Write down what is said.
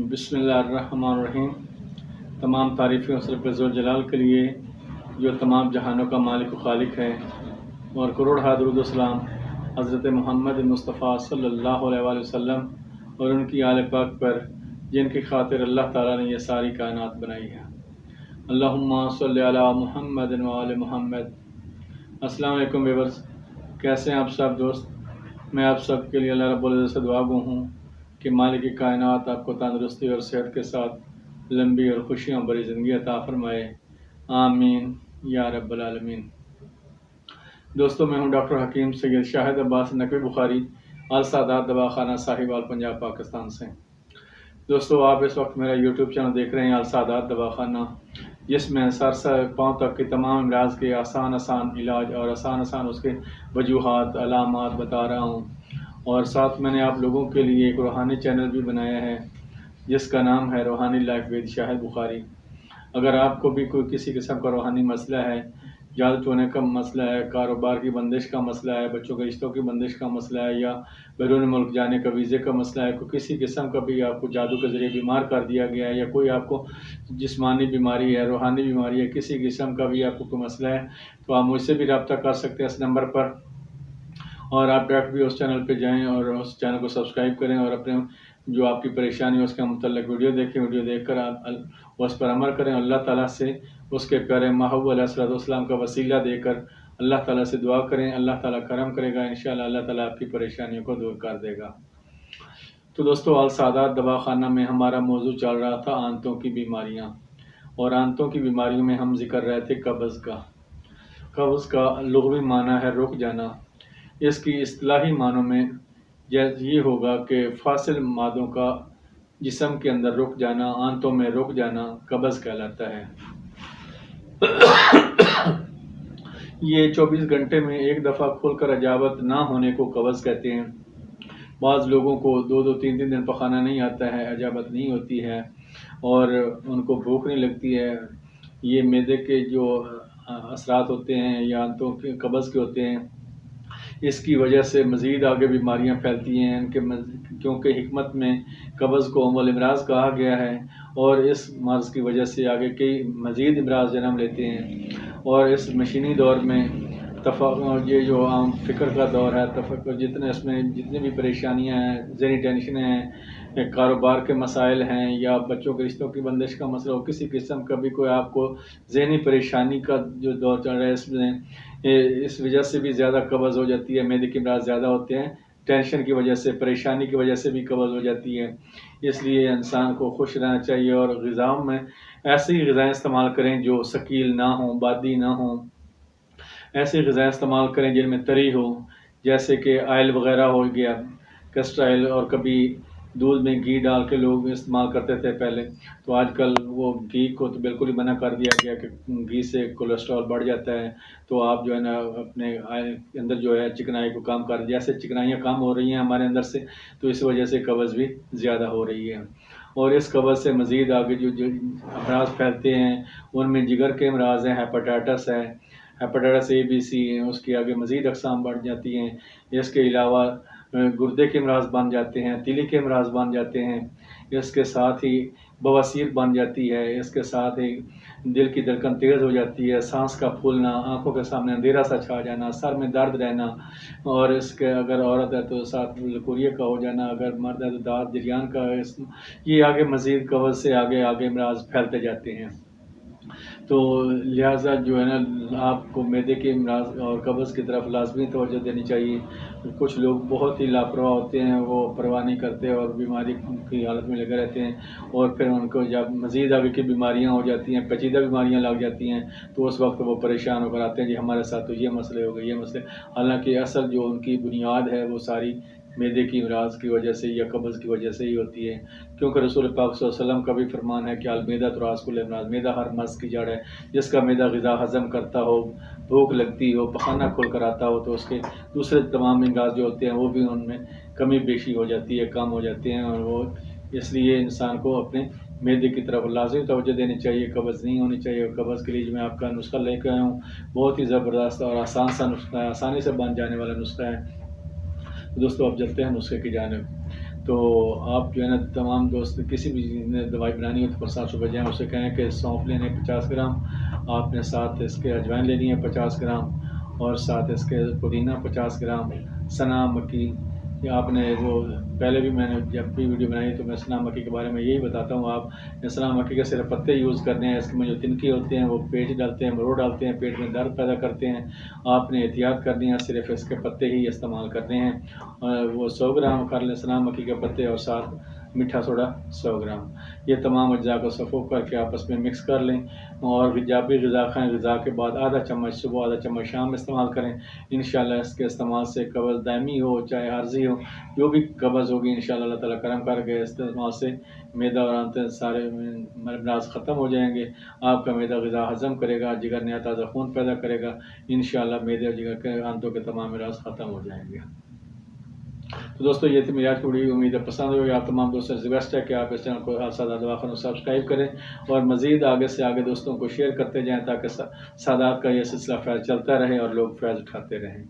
بسم اللہ الرحمن الرحیم۔ تمام تعریفیں اس رب ذوالجلال کے لیے جو تمام جہانوں کا مالک و خالق ہے، اور کروڑ درود و سلام حضرت محمد مصطفیٰ صلی اللہ علیہ وآلہ وسلم اور ان کی آل پاک پر، جن کی خاطر اللہ تعالیٰ نے یہ ساری کائنات بنائی ہے۔ اللہم صلی علی محمد و آل محمد۔ السلام علیکم ویورز، کیسے ہیں آپ سب دوست؟ میں آپ سب کے لیے اللہ رب العزت سے دعا گو ہوں کہ مالک کائنات آپ کو تندرستی اور صحت کے ساتھ لمبی اور خوشیاں بھری زندگی عطا فرمائے، آمین یا رب العالمین۔ دوستو، میں ہوں ڈاکٹر حکیم سید شاہد عباس نقوی بخاری، السادات دواخانہ صاحبال پنجاب پاکستان سے۔ دوستو، آپ اس وقت میرا یوٹیوب چینل دیکھ رہے ہیں السادات دواخانہ، جس میں سر سے پاؤں تک کے تمام امراض کے آسان علاج اور آسان اس کے وجوہات علامات بتا رہا ہوں، اور ساتھ میں نے آپ لوگوں کے لیے ایک روحانی چینل بھی بنایا ہے جس کا نام ہے روحانی لائف ود شاہد بخاری۔ اگر آپ کو بھی کوئی کسی قسم کا روحانی مسئلہ ہے، جادو ٹونے کا مسئلہ ہے، کاروبار کی بندش کا مسئلہ ہے، بچوں کے رشتوں کی بندش کا مسئلہ ہے، یا بیرون ملک جانے کا ویزے کا مسئلہ ہے، کوئی کسی قسم کا بھی آپ کو جادو کے ذریعے بیمار کر دیا گیا ہے، یا کوئی آپ کو جسمانی بیماری ہے، روحانی بیماری ہے، کسی قسم کا بھی آپ کو کوئی مسئلہ ہے، تو آپ مجھ سے بھی رابطہ کر سکتے ہیں اس نمبر پر، اور آپ ڈائریکٹ بھی اس چینل پہ جائیں اور اس چینل کو سبسکرائب کریں اور اپنے جو آپ کی پریشانی ہے اس کے متعلق ویڈیو دیکھیں، ویڈیو دیکھ کر آپ اس پر عمل کریں، اللہ تعالیٰ سے اس کے پیارے محبوب علیہ الصلوۃ والسلام کا وسیلہ دے کر اللہ تعالیٰ سے دعا کریں، اللہ تعالیٰ کرم کرے گا، انشاءاللہ اللہ تعالیٰ آپ کی پریشانیوں کو دور کر دے گا۔ تو دوستو، السادات دواخانہ میں ہمارا موضوع چل رہا تھا آنتوں کی بیماریاں، اور آنتوں کی بیماریوں میں ہم ذکر رہے تھے قبض کا۔ قبض کا لغوی معنی ہے رک جانا۔ اس کی اصطلاحی معنوں میں یہ ہوگا کہ فاصل مادوں کا جسم کے اندر رک جانا، آنتوں میں رک جانا قبض کہلاتا ہے۔ یہ 24 گھنٹے میں ایک دفعہ کھل کر اجابت نہ ہونے کو قبض کہتے ہیں۔ بعض لوگوں کو 2-3 دن پخانہ نہیں آتا ہے، اجابت نہیں ہوتی ہے اور ان کو بھوک نہیں لگتی ہے۔ یہ معدے کے جو اثرات ہوتے ہیں یا آنتوں کے قبض کے ہوتے ہیں، اس کی وجہ سے مزید آگے بیماریاں پھیلتی ہیں، کیونکہ حکمت میں قبض کو ام الامراض کہا گیا ہے، اور اس مرض کی وجہ سے آگے کئی مزید امراض جنم لیتے ہیں۔ اور اس مشینی دور میں یہ جو عام فکر کا دور ہے، تفکر جتنے بھی پریشانیاں ہیں، ذہنی ٹینشنیں ہیں، کاروبار کے مسائل ہیں، یا بچوں کے رشتوں کی بندش کا مسئلہ ہو، کسی قسم کا بھی کوئی آپ کو ذہنی پریشانی کا جو دور چل رہا ہے، اس میں اس وجہ سے بھی زیادہ قبض ہو جاتی ہے، معدے کے امراض زیادہ ہوتے ہیں، ٹینشن کی وجہ سے، پریشانی کی وجہ سے بھی قبض ہو جاتی ہے۔ اس لیے انسان کو خوش رہنا چاہیے، اور غذاؤں میں ایسی غذائیں استعمال کریں جو ثقیل نہ ہوں، بادی نہ ہوں، ایسی غذائیں استعمال کریں جن میں تری ہو، جیسے کہ آئل وغیرہ ہو گیا، کسٹر آئل، اور کبھی دودھ میں گھی ڈال کے لوگ استعمال کرتے تھے پہلے، تو آج کل وہ گھی کو تو بالکل ہی منع کر دیا گیا کہ گھی سے کولیسٹرول بڑھ جاتا ہے، تو آپ جو ہے نا اپنے اندر جو ہے چکنائی کو کم کر، جیسے چکنائیاں کم ہو رہی ہیں ہمارے اندر سے، تو اس وجہ سے قبض بھی زیادہ ہو رہی ہے۔ اور اس قبض سے مزید آگے جو امراض پھیلتے ہیں، ان میں جگر کے امراض ہیں، ہیپاٹائٹس ہے، ہیپاٹائٹس اے بی سی ہیں، اس کی آگے مزید اقسام بڑھ جاتی ہیں۔ اس کے علاوہ گردے کے امراض بن جاتے ہیں، تیلی کے امراض بن جاتے ہیں، اس کے ساتھ ہی بواسیر بن جاتی ہے، اس کے ساتھ ہی دل کی دھڑکن تیز ہو جاتی ہے، سانس کا پھولنا، آنکھوں کے سامنے اندھیرا سا چھا جانا، سر میں درد رہنا، اور اس کے اگر عورت ہے تو ساتھ لکوریے کا ہو جانا، اگر مرد ہے تو دانت جریان کا، یہ آگے مزید قبض سے آگے امراض پھیلتے جاتے ہیں۔ تو لہٰذا جو ہے نا آپ کو معدے کے امراض اور قبض کی طرف لازمی توجہ دینی چاہیے۔ کچھ لوگ بہت ہی لاپرواہ ہوتے ہیں، وہ پرواہ نہیں کرتے اور بیماری کی حالت میں لگے رہتے ہیں، اور پھر ان کو جب مزید آگے کی بیماریاں ہو جاتی ہیں، پیچیدہ بیماریاں لگ جاتی ہیں، تو اس وقت وہ پریشان ہو کر آتے ہیں، جی ہمارے ساتھ تو یہ مسئلے ہو گئے، یہ مسئلے، حالانکہ اصل جو ان کی بنیاد ہے وہ ساری معدے کی امراض کی وجہ سے یا قبض کی وجہ سے ہی ہوتی ہے، کیونکہ رسول پاک صلی اللہ علیہ وسلم کا بھی فرمان ہے کہ المیدۃ راس کل امراض، معدہ ہر مرض کی جڑ ہے۔ جس کا معدہ غذا ہضم کرتا ہو، بھوک لگتی ہو، پخانہ کھل کر آتا ہو، تو اس کے دوسرے تمام امراض جو ہوتے ہیں وہ بھی ان میں کمی بیشی ہو جاتی ہے، کم ہو جاتے ہیں، اور وہ اس لیے انسان کو اپنے معدے کی طرف لازمی توجہ دینی چاہیے، قبض نہیں ہونی چاہیے۔ اور قبض کے لیے میں آپ کا نسخہ لے کے آیا ہوں، بہت ہی زبردست اور آسان سا نسخہ ہے، آسانی سے بن جانے والا نسخہ ہے۔ دوستو اب چلتے ہیں نسخے کی جانب۔ تو آپ جو ہے نا تمام دوست کسی بھی نے دوائی بنانی ہو تو پرساد صبح جائیں، اسے کہیں کہ سونف لینے 50 گرام، آپ نے ساتھ اس کے اجوائن لینی ہے 50 گرام، اور ساتھ اس کے پودینہ 50 گرام، سنا مکی، یا آپ نے وہ پہلے بھی میں نے جب بھی ویڈیو بنائی تو میں سنا مکی کے بارے میں یہی بتاتا ہوں، آپ سنا مکی کے صرف پتے یوز کرنے ہیں، اس میں جو تنکے ہوتے ہیں وہ پیٹ ڈالتے ہیں، مرو ڈالتے ہیں، پیٹ میں درد پیدا کرتے ہیں، آپ نے احتیاط کرنی ہے، صرف اس کے پتے ہی استعمال کرنے ہیں، وہ 100 گرام کر لیں سنا مکی کے پتے، اور ساتھ میٹھا سوڈا 100 گرام، یہ تمام اجزاء کو سفوک کر کے آپس میں مکس کر لیں، اور جب بھی غذا کھائیں غذا کے بعد آدھا چمچ صبح آدھا چمچ شام میں استعمال کریں، انشاءاللہ اس کے استعمال سے قبض دائمی ہو چاہے عارضی ہو، جو بھی قبض ہوگی انشاءاللہ اللہ تعالیٰ کرم کر کے استعمال سے میدا اور آنتیں سارے امراض ختم ہو جائیں گے، آپ کا میدا غذا ہضم کرے گا، جگر نیا تازہ خون پیدا کرے گا، انشاءاللہ میدے اور جگر کے آنتوں کے تمام امراض ختم ہو جائیں گے۔ تو دوستو یہ تھی میری آج کی ویڈیو، امید ہے پسند ہوگی، آپ تمام دوستوں سے ریکویسٹ ہے کہ آپ اس چینل کو سادات دواخانہ سبسکرائب کریں، اور مزید آگے سے آگے دوستوں کو شیئر کرتے جائیں تاکہ سادات کا یہ سلسلہ فیض چلتا رہے اور لوگ فیض اٹھاتے رہیں۔